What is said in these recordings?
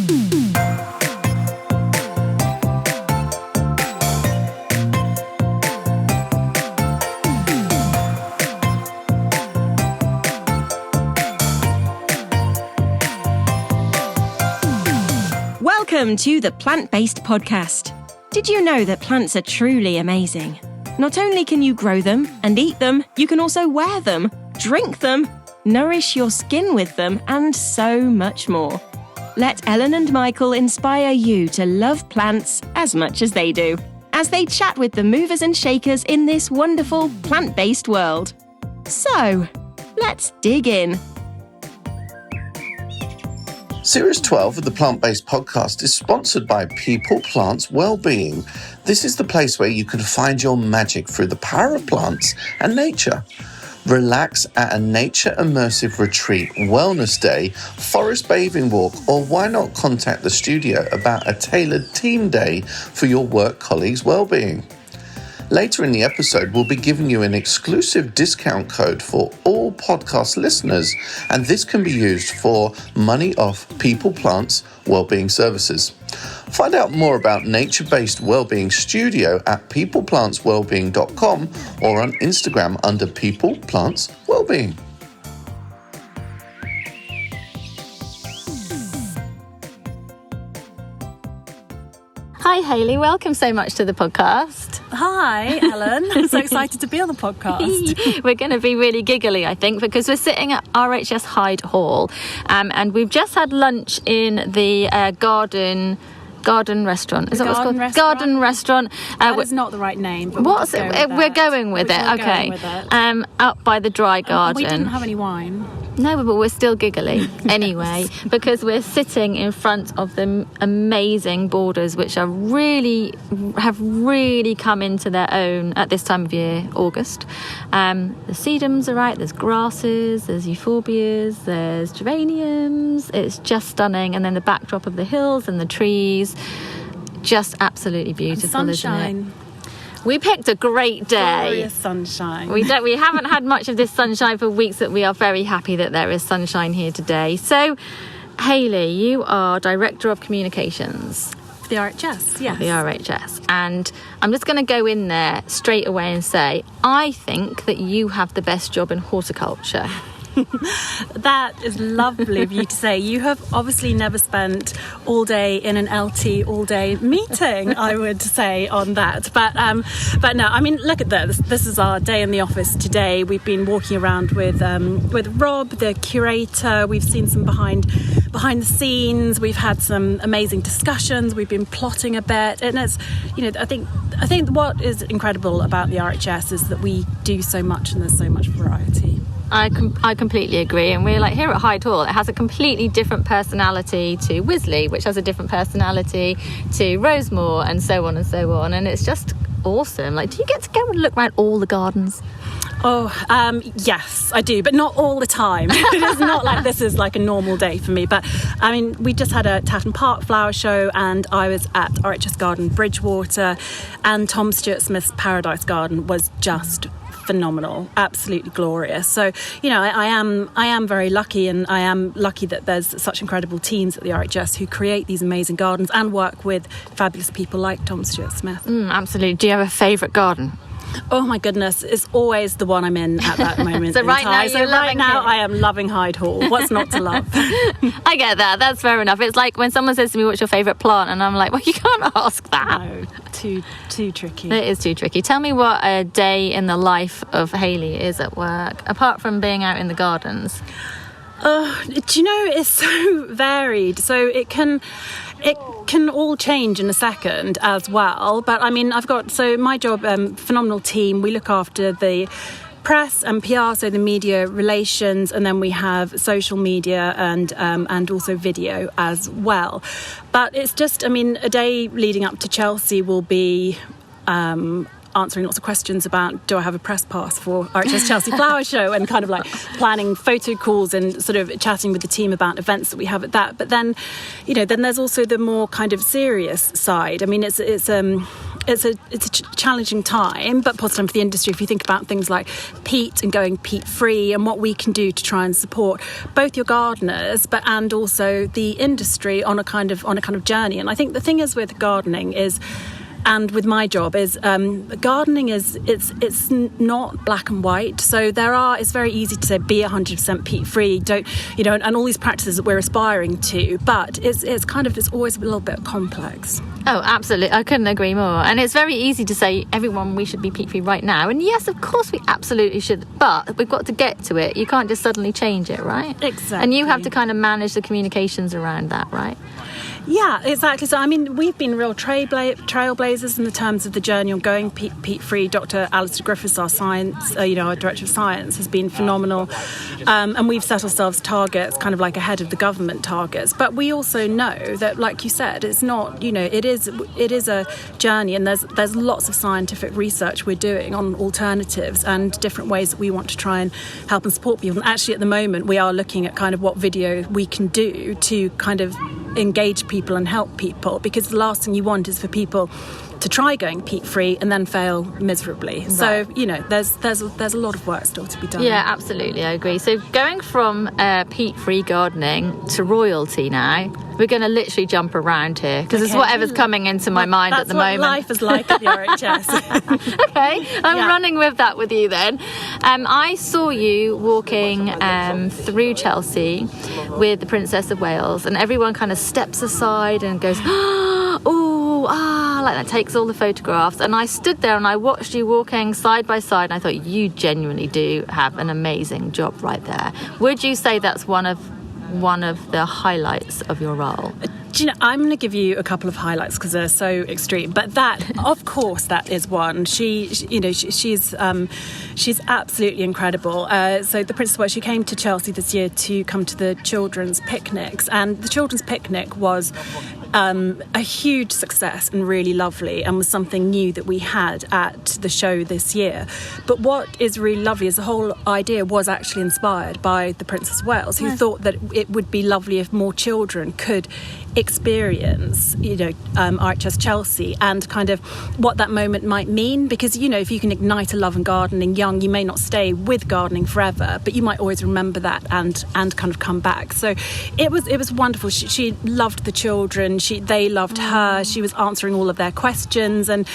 Welcome to the Plant-Based Podcast. Did you know that plants are truly amazing? Not only can you grow them and eat them, you can also wear them, drink them, nourish your skin with them, and so much more. Let Ellen and Michael inspire you to love plants as much as they do, as they chat with the movers and shakers in this wonderful plant-based world. So, let's dig in. Series 12 of the Plant-Based Podcast is sponsored by People, Plants, Wellbeing. This is the place where you can find your magic through the power of plants and nature. Relax at a nature immersive retreat, wellness day, forest bathing walk, or why not contact the studio about a tailored team day for your work colleagues' wellbeing. Later in the episode, we'll be giving you an exclusive discount code for all podcast listeners, and this can be used for money off People, Plants, Wellbeing services. Find out more about Nature-Based Wellbeing Studio at peopleplantswellbeing.com or on Instagram under People, Plants, Wellbeing. Hi Hayley, welcome so much to the podcast. Hi Ellen, I'm so excited to be on the podcast. We're going to be really giggly, I think, because we're sitting at RHS Hyde Hall and we've just had lunch in the garden restaurant. Is that what it's called? Restaurant? Garden restaurant. That is not the right name. But What's it? We're going with it. Okay. Up by the dry garden. We didn't have any wine. No, but we're still giggly anyway, because we're sitting in front of the amazing borders, which have really come into their own at this time of year, August. The sedums are out, there's grasses, there's euphorbias, there's geraniums. It's just stunning. And then the backdrop of the hills and the trees, just absolutely beautiful, and sunshine. Isn't it? We picked a great day. Glorious sunshine. We haven't had much of this sunshine for weeks, but we are very happy that there is sunshine here today. So, Hayley, you are Director of Communications. The RHS, yes. The RHS. And I'm just going to go in there straight away and say, I think that you have the best job in horticulture. That is lovely of you to say. You have obviously never spent all day in an LT all-day meeting, I would say, on that. But no, I mean, look at this. This is our day in the office today. We've been walking around with Rob, the curator. We've seen some behind the scenes. We've had some amazing discussions. We've been plotting a bit, and it's, I think what is incredible about the RHS is that we do so much, and there's so much variety. I completely agree, and we're like here at Hyde Hall. It has a completely different personality to Wisley, which has a different personality to Rosemore, and so on and so on. And it's just awesome. Like, do you get to go and look around all the gardens? Oh, yes, I do, but not all the time. It's not like this is like a normal day for me. But I mean, we just had a Tatton Park flower show, and I was at RHS Garden Bridgewater, and Tom Stuart Smith's Paradise Garden was just phenomenal, absolutely glorious. So, I am very lucky, and I am lucky that there's such incredible teams at the RHS who create these amazing gardens and work with fabulous people like Tom Stuart Smith. Absolutely. Do you have a favourite garden? Oh my goodness, it's always the one I'm in at that moment. So right now, I am loving Hyde Hall. What's not to love? I get that. That's fair enough. It's like when someone says to me, "What's your favourite plant?" and I'm like, "Well, you can't ask that." No, too tricky. It is too tricky. Tell me what a day in the life of Hayley is at work, apart from being out in the gardens. Do you know, it's so varied. So it can all change in a second as well. But I mean, my job, phenomenal team. We look after the press and PR, so the media relations, and then we have social media and also video as well. But it's just, I mean, a day leading up to Chelsea will be answering lots of questions about, do I have a press pass for RHS Chelsea Flower Show, and kind of like planning photo calls and sort of chatting with the team about events that we have at that. But then, then there's also the more kind of serious side. I mean, it's challenging time, but positive time for the industry. If you think about things like peat and going peat free, and what we can do to try and support both your gardeners, and also the industry on a kind of journey. And I think the thing is with gardening is, and with my job is, gardening is it's not black and white. So it's very easy to say be 100% peat free, and all these practices that we're aspiring to, but it's always a little bit complex. Oh, absolutely. I couldn't agree more. And it's very easy to say, everyone, we should be peat free right now. And yes, of course we absolutely should, but we've got to get to it. You can't just suddenly change it, right? Exactly. And you have to kind of manage the communications around that, right? Yeah, exactly. So, I mean, we've been real trailblazers in the terms of the journey on going peat-free. Dr. Alistair Griffiths, our Director of Science, has been phenomenal. And we've set ourselves targets kind of like ahead of the government targets. But we also know that, like you said, it's not, it is a journey, and there's lots of scientific research we're doing on alternatives and different ways that we want to try and help and support people. And actually, at the moment, we are looking at kind of what video we can do to kind of engage people and help people, because the last thing you want is for people to try going peat free and then fail miserably. Right. So there's a lot of work still to be done. Yeah, absolutely, I agree. So going from peat free gardening to royalty now, we're going to literally jump around here because it's whatever's coming into my mind at the moment. That's what life is like at the RHS. Okay, I'm running with that with you then. I saw you walking through Chelsea with the Princess of Wales, and everyone kind of steps aside and goes, like that, takes all the photographs. And I stood there and I watched you walking side by side, and I thought, you genuinely do have an amazing job right there. Would you say that's one of the highlights of your role? Do you know, I'm going to give you a couple of highlights because they're so extreme, but that, of course, that is one. She's absolutely incredible. So the Princess of Wales, she came to Chelsea this year to come to the children's picnics, and the children's picnic was a huge success and really lovely, and was something new that we had at the show this year. But what is really lovely is the whole idea was actually inspired by the Princess of Wales, who thought that it would be lovely if more children could experience RHS Chelsea and kind of what that moment might mean, because if you can ignite a love in gardening young, you may not stay with gardening forever, but you might always remember that and kind of come back. So it was wonderful. She loved the children, they loved her. She was answering all of their questions, and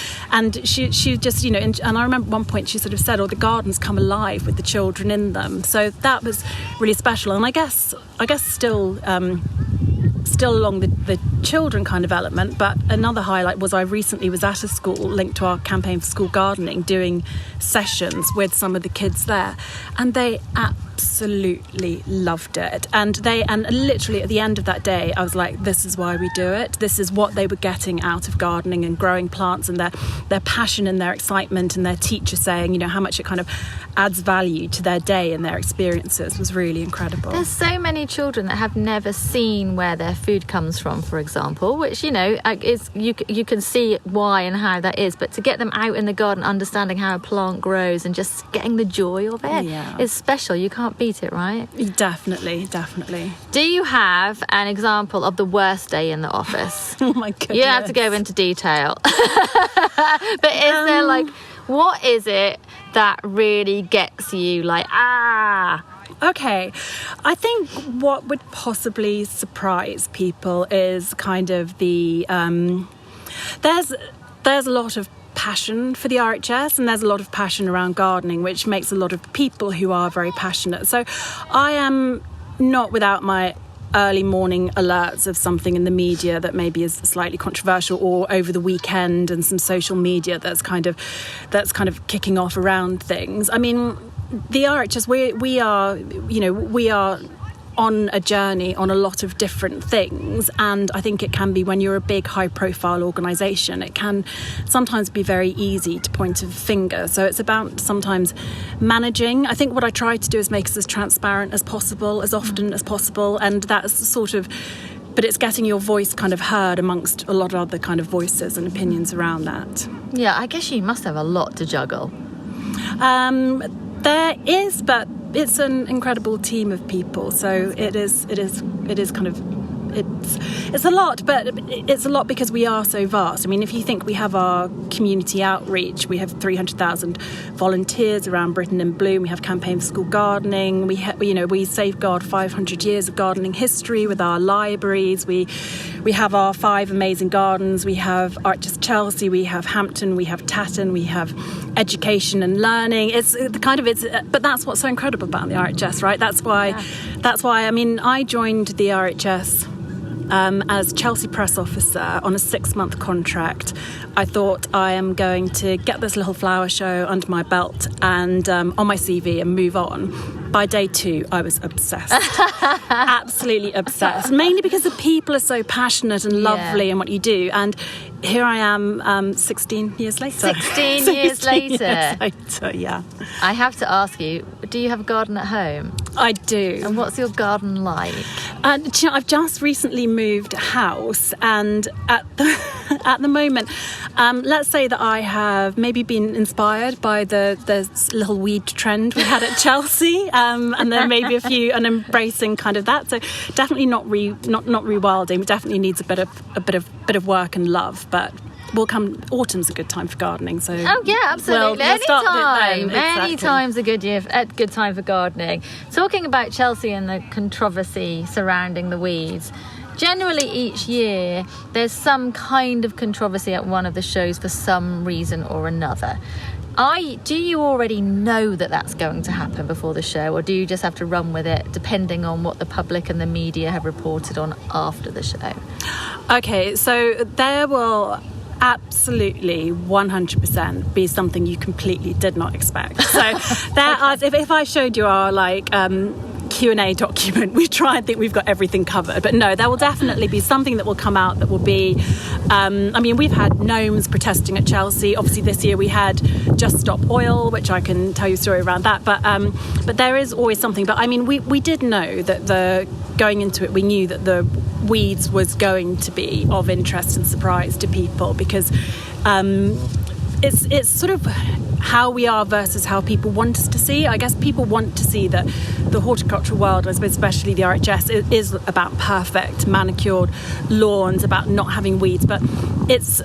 she just and I remember at one point she sort of said, the gardens come alive with the children in them. So that was really special. And I guess still along the children kind of element, but another highlight was I recently was at a school linked to our campaign for school gardening, doing sessions with some of the kids there, and they absolutely loved it. And literally at the end of that day, I was like, this is why we do it. This is what they were getting out of gardening and growing plants, and their passion and their excitement, and their teacher saying, how much it kind of adds value to their day and their experiences was really incredible. There's so many children that have never seen where their food comes from, for example, which is you can see why and how that is, but to get them out in the garden, understanding how a plant grows and just getting the joy of it is special. You can't beat it, right? Definitely. Do you have an example of the worst day in the office? Oh my goodness. You don't have to go into detail. But is there what is it that really gets you Okay, I think what would possibly surprise people is kind of the there's a lot of passion for the RHS, and there's a lot of passion around gardening, which makes a lot of people who are very passionate. So I am not without my early morning alerts of something in the media that maybe is slightly controversial, or over the weekend and some social media that's kind of kicking off around things. I mean, the RHS, we are on a journey on a lot of different things, and I think it can be, when you're a big high profile organisation, it can sometimes be very easy to point a finger. So it's about sometimes managing. I think what I try to do is make us as transparent as possible, as often as possible, and that's but it's getting your voice kind of heard amongst a lot of other kind of voices and opinions around that. Yeah, I guess you must have a lot to juggle. There is, but it's an incredible team of people, so it is kind of it's a lot, but it's a lot because we are so vast. I mean, if you think we have our community outreach, we have 300,000 volunteers around Britain in Bloom. We have Campaign for School Gardening. We safeguard 500 years of gardening history with our libraries. We have our 5 amazing gardens. We have RHS Chelsea. We have Hampton. We have Tatton. We have education and learning. But that's what's so incredible about the RHS, right? That's why. I mean, I joined the RHS as Chelsea press officer on a 6-month contract. I thought, I am going to get this little flower show under my belt and on my CV and move on. By day 2, I was obsessed. Absolutely obsessed. Mainly because the people are so passionate and lovely in what you do. And here I am 16 years later. 16 years later, yeah. I have to ask you, do you have a garden at home? I do. And what's your garden like? I've just recently moved house, and at the moment, let's say that I have maybe been inspired by the little weed trend we had at Chelsea, and then maybe an embracing kind of that. So definitely not rewilding. It definitely needs a bit of work and love, but. Autumn's a good time for gardening. So absolutely. Anytime. Any time's a good time for gardening. Talking about Chelsea and the controversy surrounding the weeds. Generally, each year there's some kind of controversy at one of the shows for some reason or another. Do you already know that that's going to happen before the show, or do you just have to run with it depending on what the public and the media have reported on after the show? Okay, so there will absolutely 100% be something you completely did not expect. So if I showed you our Q&A document, we try and think we've got everything covered, but no, there will definitely be something that will come out that will be we've had gnomes protesting at Chelsea. Obviously this year we had Just Stop Oil, which I can tell you a story around that, but there is always something. But I mean, we did know that going into it, we knew that the weeds was going to be of interest and surprise to people, because it's sort of how we are versus how people want us to see. I guess people want to see that the horticultural world, especially the RHS, is about perfect manicured lawns, about not having weeds, but it's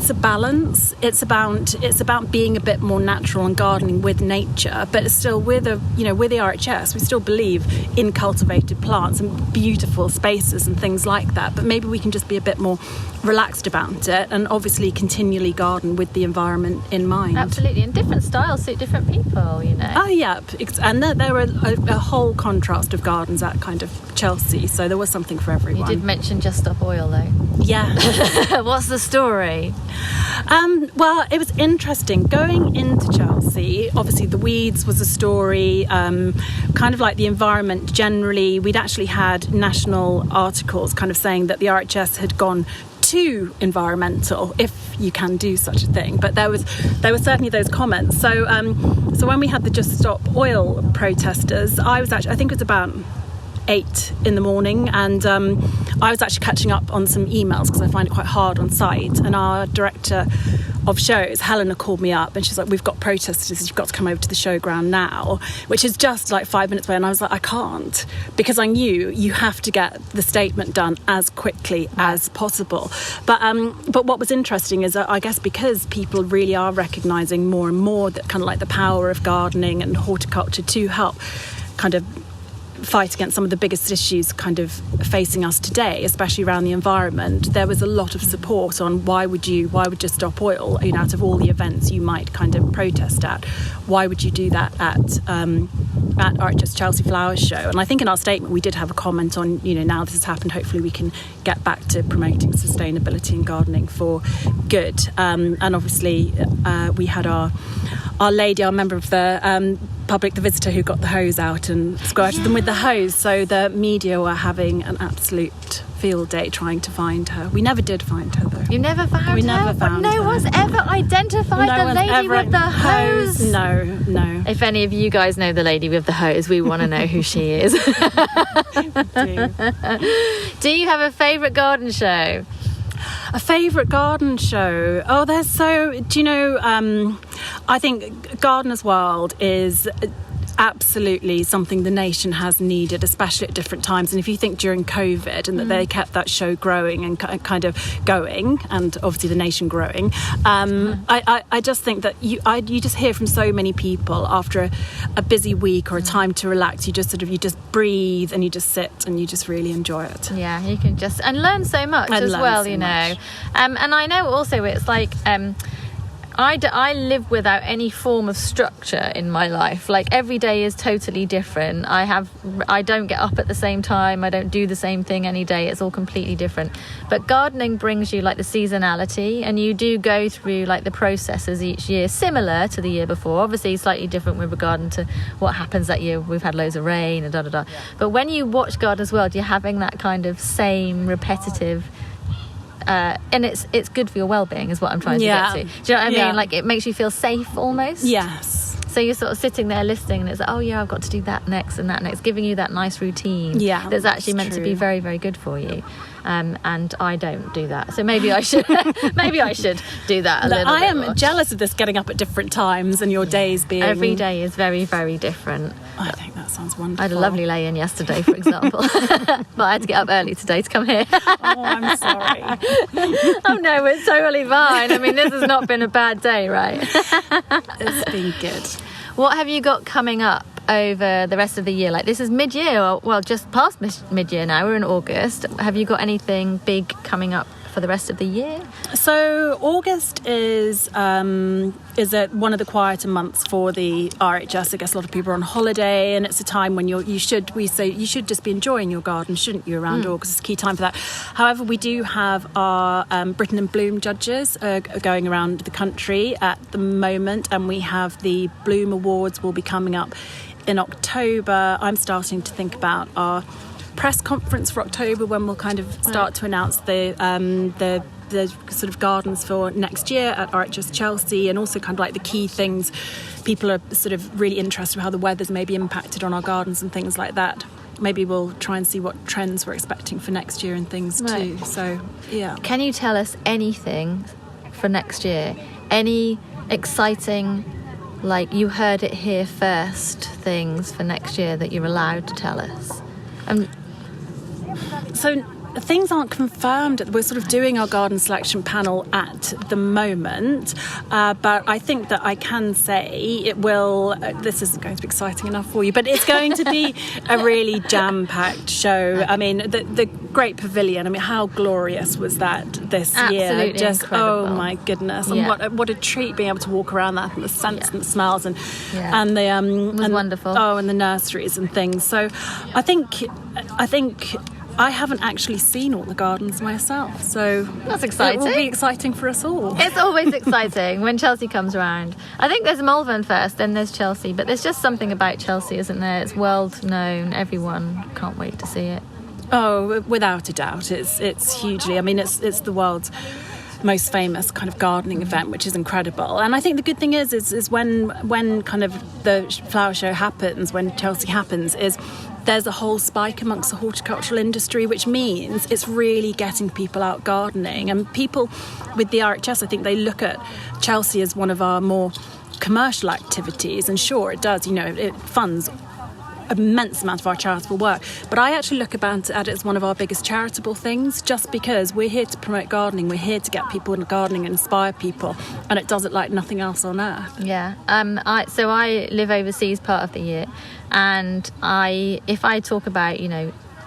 a balance. It's about being a bit more natural and gardening with nature, but still with the RHS, we still believe in cultivated plants and beautiful spaces and things like that. But maybe we can just be a bit more relaxed about it, and obviously continually garden with the environment in mind. Absolutely, and different styles suit different people, Oh yeah, and there were a whole contrast of gardens at kind of Chelsea, so there was something for everyone. You did mention Just Stop Oil though. Yeah. What's the story? Well, it was interesting going into Chelsea. Obviously the weeds was a story, kind of like the environment generally. We'd actually had national articles kind of saying that the RHS had gone too environmental, if you can do such a thing. But there were certainly those comments. So when we had the Just Stop Oil protesters, I think it was about 8 in the morning, and I was actually catching up on some emails because I find it quite hard on site, and our director of shows, Helena, called me up and she's like, we've got protesters, you've got to come over to the showground now, which is just like 5 minutes away. And I was like, I can't, because I knew you have to get the statement done as quickly as possible. But what was interesting is that I guess because people really are recognising more and more that kind of like the power of gardening and horticulture to help kind of fight against some of the biggest issues kind of facing us today, especially around the environment, there was a lot of support on why would you Just Stop Oil, out of all the events you might kind of protest at, why would you do that at RHS Chelsea Flowers Show? And I think in our statement we did have a comment on, now this has happened, hopefully we can get back to promoting sustainability and gardening for good. And obviously we had our lady, our member of the public, the visitor who got the hose out and squirted them with the hose. So the media were having an absolute field day trying to find her. We never did find her though. You never found her? We never found her. No one's ever identified the lady with the hose? No. If any of you guys know the lady with the hose, we want to know who she is. Do you have a favourite garden show? A favourite garden show? Oh, there's so... Do you know... I think Gardener's World is absolutely something the nation has needed, especially at different times. And if you think during COVID and that they kept that show growing and kind of going, and obviously the nation growing, I just think that you just hear from so many people after a busy week or a time to relax, you just breathe and you just sit and you just really enjoy it. Yeah, you can just and learn so much as well, you know. And I know also it's like I live without any form of structure in my life. Like every day is totally different. I don't get up at the same time. I don't do the same thing any day. It's all completely different. But gardening brings you like the seasonality, and you do go through like the processes each year, similar to the year before. Obviously slightly different with regard to what happens that year. We've had loads of rain and da. But when you watch Garden as World, you're having that kind of same repetitive and it's good for your well-being is what I'm trying to get to. Do you know what I mean? Like it makes you feel safe almost. Yes. So you're sort of sitting there listening and it's like, oh yeah, I've got to do that next and that next, giving you that nice routine that's actually meant to be very, very good for you. And I don't do that. So maybe I should do that a little bit I am more. jealous of this getting up at different times and your days being... Every day is very, very different. I think that sounds wonderful. I had a lovely lay-in yesterday, for example. But I had to get up early today to come here. Oh, I'm sorry. Oh no, it's totally fine. I mean, this has not been a bad day, right? It's been good. What have you got coming up over the rest of the year? Like this is mid-year, or well, just past mid-year now. We're in August. Have you got anything big coming up for the rest of the year? So August is one of the quieter months for the RHS. I guess a lot of people are on holiday, and it's a time when you should just be enjoying your garden, shouldn't you? Around August, it's a key time for that. However, we do have our Britain in Bloom judges going around the country at the moment, and we have the Bloom Awards will be coming up in October. I'm starting to think about our press conference for October when we'll kind of start to announce the sort of gardens for next year at RHS Chelsea, and also kind of like the key things people are sort of really interested in, how the weather's maybe impacted on our gardens and things like that. Maybe we'll try and see what trends we're expecting for next year and things too. So yeah. Can you tell us anything for next year? Any exciting, like you heard it here first, things for next year that you're allowed to tell us? So things aren't confirmed. We're sort of doing our garden selection panel at the moment, but I think that I can say it will. This isn't going to be exciting enough for you, but it's going to be a really jam-packed show. I mean, the Great Pavilion. I mean, how glorious was that this year? Absolutely Just incredible. Oh my goodness! And what a treat being able to walk around that, and the scents and the smells, and the it was wonderful. Oh, and the nurseries and things. So I think I haven't actually seen all the gardens myself, so that's exciting. It will be exciting for us all. It's always exciting when Chelsea comes around. I think there's Malvern first, then there's Chelsea, but there's just something about Chelsea, isn't there? It's world known. Everyone can't wait to see it. Oh, without a doubt, it's hugely. I mean, it's the world's most famous kind of gardening event, which is incredible. And I think the good thing is when kind of the flower show happens, when Chelsea happens, is there's a whole spike amongst the horticultural industry, which means it's really getting people out gardening. And people with the RHS, I think they look at Chelsea as one of our more commercial activities, and sure, it does, it funds immense amount of our charitable work, but I actually look at it as one of our biggest charitable things, just because we're here to promote gardening, we're here to get people into gardening and inspire people, and it does it like nothing else on earth. Yeah. I live overseas part of the year, and if I talk about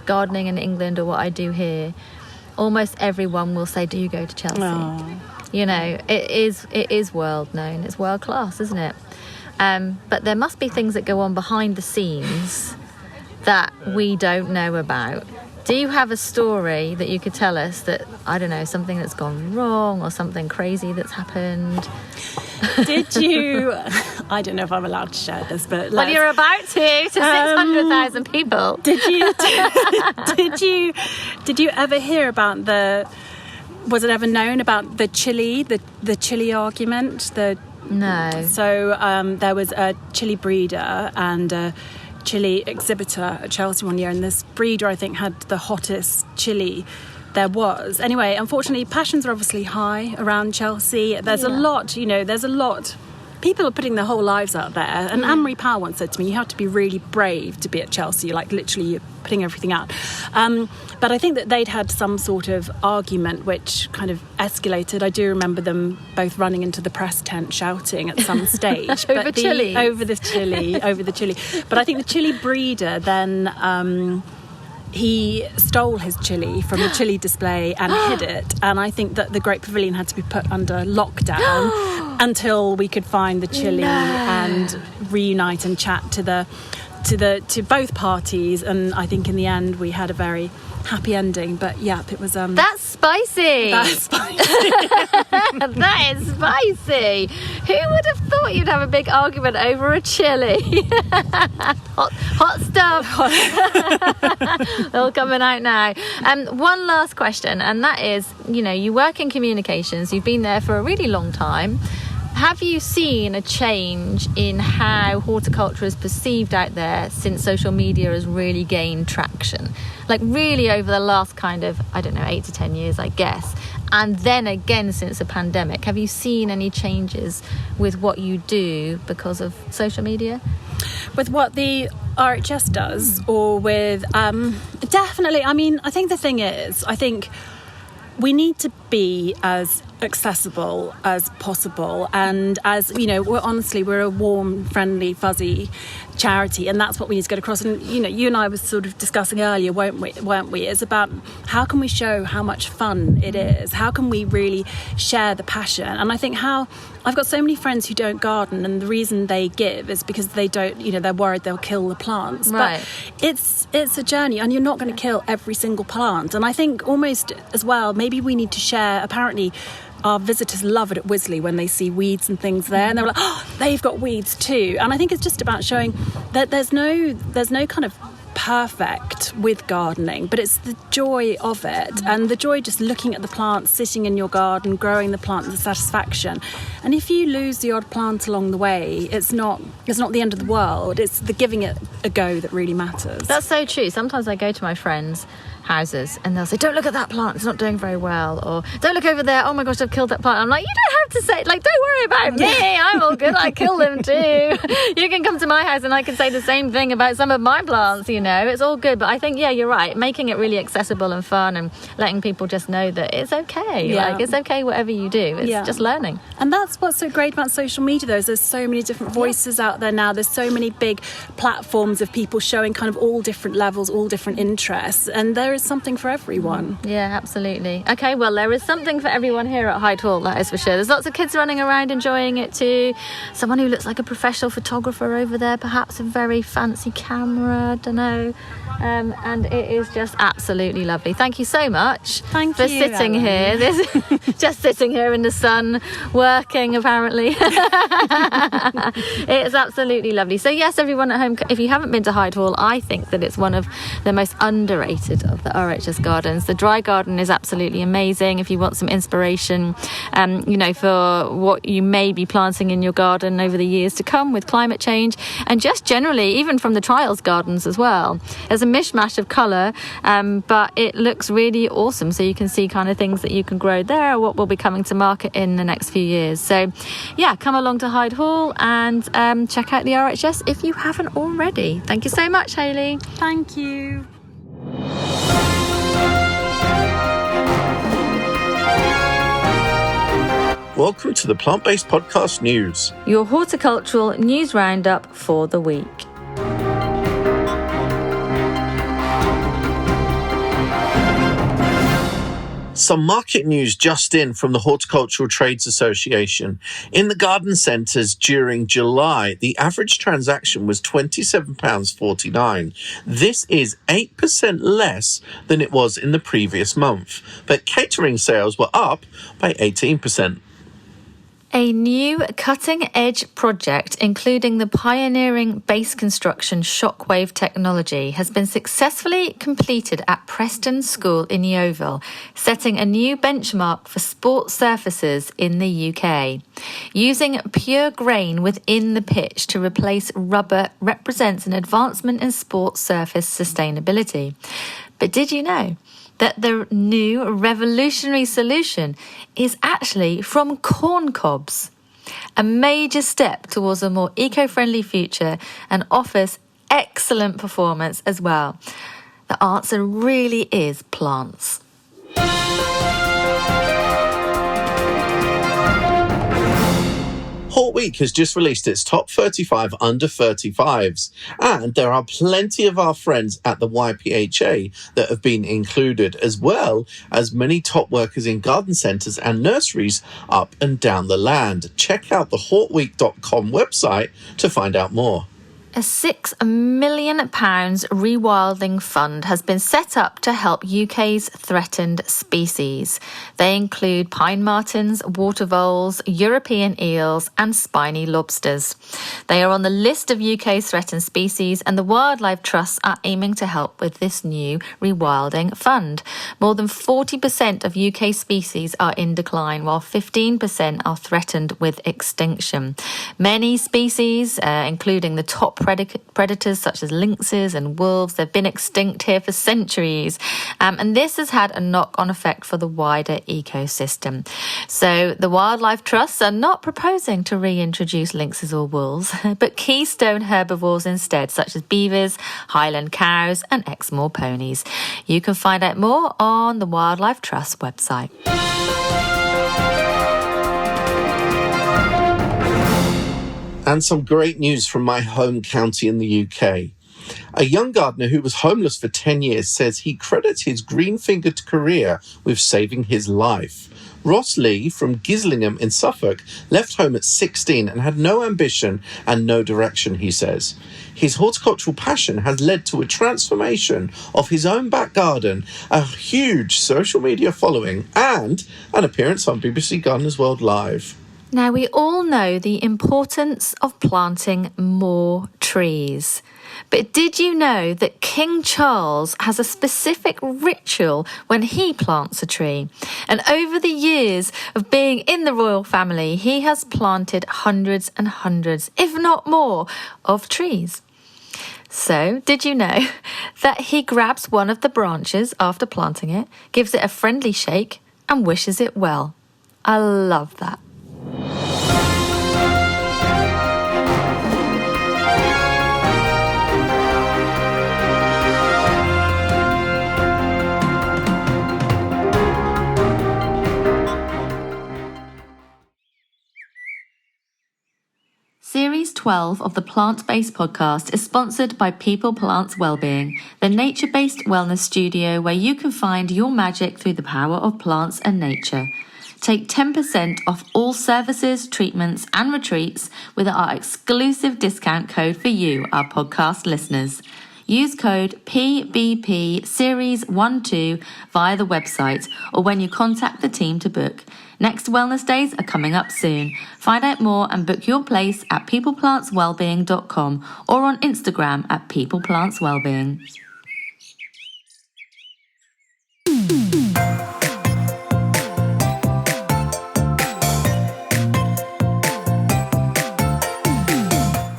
gardening in England or what I do here, almost everyone will say, do you go to Chelsea? Oh. It is world known, it's world class, isn't it? But there must be things that go on behind the scenes that we don't know about. Do you have a story that you could tell us that, I don't know, something that's gone wrong or something crazy that's happened? Did you... I don't know if I'm allowed to share this, but... Well, you're about to 600,000 people. Did you ever hear about was it ever known about the chili argument? No. So there was a chili breeder and a chili exhibitor at Chelsea one year, and this breeder, I think, had the hottest chili there was. Anyway, unfortunately, passions are obviously high around Chelsea. There's a lot people are putting their whole lives out there. And Anne-Marie Powell once said to me, you have to be really brave to be at Chelsea, like literally you're putting everything out. But I think that they'd had some sort of argument which kind of escalated. I do remember them both running into the press tent shouting at some stage. Over the chili. But I think the chili breeder then... he stole his chili from the chili display and hid it, and I think that the Great Pavilion had to be put under lockdown until we could find the chili and reunite and chat to both parties. And I think in the end we had a very happy ending. But yeah, it was that's spicy. That is spicy. Who would have thought you'd have a big argument over a chili? hot stuff. All coming out now. One last question, and that is, you work in communications, you've been there for a really long time. Have you seen a change in how horticulture is perceived out there since social media has really gained traction? Like really over the last 8 to 10 years, I guess. And then again since the pandemic. Have you seen any changes with what you do because of social media? With what the RHS does or with... definitely. I mean, I think the thing is, we need to be as accessible as possible, and as we're a warm, friendly, fuzzy charity, and that's what we need to get across. And you and I were sort of discussing earlier, weren't we? It's about how can we show how much fun it is, how can we really share the passion. And I think I've got so many friends who don't garden, and the reason they give is because they don't, they're worried they'll kill the plants. Right. But it's a journey, and you're not going to kill every single plant. And I think almost as well, maybe we need to share. Apparently our visitors love it at Wisley when they see weeds and things there, and they're like, oh, they've got weeds too. And I think it's just about showing that there's no kind of perfect with gardening, but it's the joy of it, and the joy just looking at the plants, sitting in your garden, growing the plant, the satisfaction. And if you lose the odd plant along the way, it's not the end of the world. It's the giving it a go that really matters. That's so true. Sometimes I go to my friends' houses and they'll say, don't look at that plant, it's not doing very well, or don't look over there, oh my gosh, I've killed that plant. I'm like, you don't have to say, like, don't worry about me, I'm all good, I kill them too. You can come to my house and I can say the same thing about some of my plants, it's all good. But I think, yeah, you're right, making it really accessible and fun and letting people just know that it's okay. Like, it's okay whatever you do, it's just learning. And that's what's so great about social media, though, is there's so many different voices out there now. There's so many big platforms of people showing kind of all different levels, all different interests, and there is something for everyone. Yeah, absolutely. Okay, well, there is something for everyone here at Hyde Hall, that is for sure. There's lots of kids running around enjoying it too. Someone who looks like a professional photographer over there, perhaps a very fancy camera, I don't know. And it is just absolutely lovely. Thank you so much for sitting here. Just sitting here in the sun, working apparently. It's absolutely lovely. So yes, everyone at home, if you haven't been to Hyde Hall, I think that it's one of the most underrated of the RHS gardens. The dry garden is absolutely amazing. If you want some inspiration, for what you may be planting in your garden over the years to come with climate change, and just generally, even from the trials gardens as well. There's a mishmash of colour, but it looks really awesome. So you can see kind of things that you can grow there, or what will be coming to market in the next few years. So yeah, come along to Hyde Hall and check out the RHS if you haven't already. Thank you so much, Hayley. Thank you. Welcome to the Plant-Based Podcast News. Your horticultural news roundup for the week. Some market news just in from the Horticultural Trades Association. In the garden centres during July, the average transaction was £27.49. This is 8% less than it was in the previous month, but catering sales were up by 18%. A new cutting-edge project, including the pioneering base construction shockwave technology, has been successfully completed at Preston School in Yeovil, setting a new benchmark for sports surfaces in the UK. Using pure grain within the pitch to replace rubber represents an advancement in sports surface sustainability. But did you know that the new revolutionary solution is actually from corn cobs? A major step towards a more eco-friendly future and offers excellent performance as well. The answer really is plants. Hort Week has just released its top 35 under 35s, and there are plenty of our friends at the YPHA that have been included, as well as many top workers in garden centres and nurseries up and down the land. Check out the hortweek.com website to find out more. A £6 million rewilding fund has been set up to help UK's threatened species. They include pine martens, water voles, European eels and spiny lobsters. They are on the list of UK's threatened species, and the Wildlife Trusts are aiming to help with this new rewilding fund. More than 40% of UK species are in decline, while 15% are threatened with extinction. Many species, including the top predators such as lynxes and wolves, they've been extinct here for centuries, and this has had a knock-on effect for the wider ecosystem. So the Wildlife Trusts are not proposing to reintroduce lynxes or wolves, but keystone herbivores instead, such as beavers, Highland cows and Exmoor ponies. You can find out more on the Wildlife Trust website. And some great news from my home county in the UK. A young gardener who was homeless for 10 years says he credits his green-fingered career with saving his life. Ross Lee from Gislingham in Suffolk left home at 16 and had no ambition and no direction, he says. His horticultural passion has led to a transformation of his own back garden, a huge social media following, and an appearance on BBC Gardeners World Live. Now, we all know the importance of planting more trees. But did you know that King Charles has a specific ritual when he plants a tree? And over the years of being in the royal family, he has planted hundreds and hundreds, if not more, of trees. So, did you know that he grabs one of the branches after planting it, gives it a friendly shake, and wishes it well? I love that. Series 12 of the Plant-Based Podcast is sponsored by People Plants Wellbeing, the nature-based wellness studio where you can find your magic through the power of plants and nature. Take 10% off all services, treatments and retreats with our exclusive discount code for you, our podcast listeners. Use code PBP Series 12 via the website or when you contact the team to book. Next wellness days are coming up soon. Find out more and book your place at peopleplantswellbeing.com or on Instagram at peopleplantswellbeing.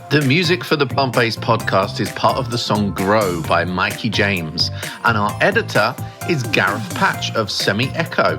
The music for the Plant-Based Podcast is part of the song Grow by Mikey James, and our editor is Gareth Patch of Semi Echo.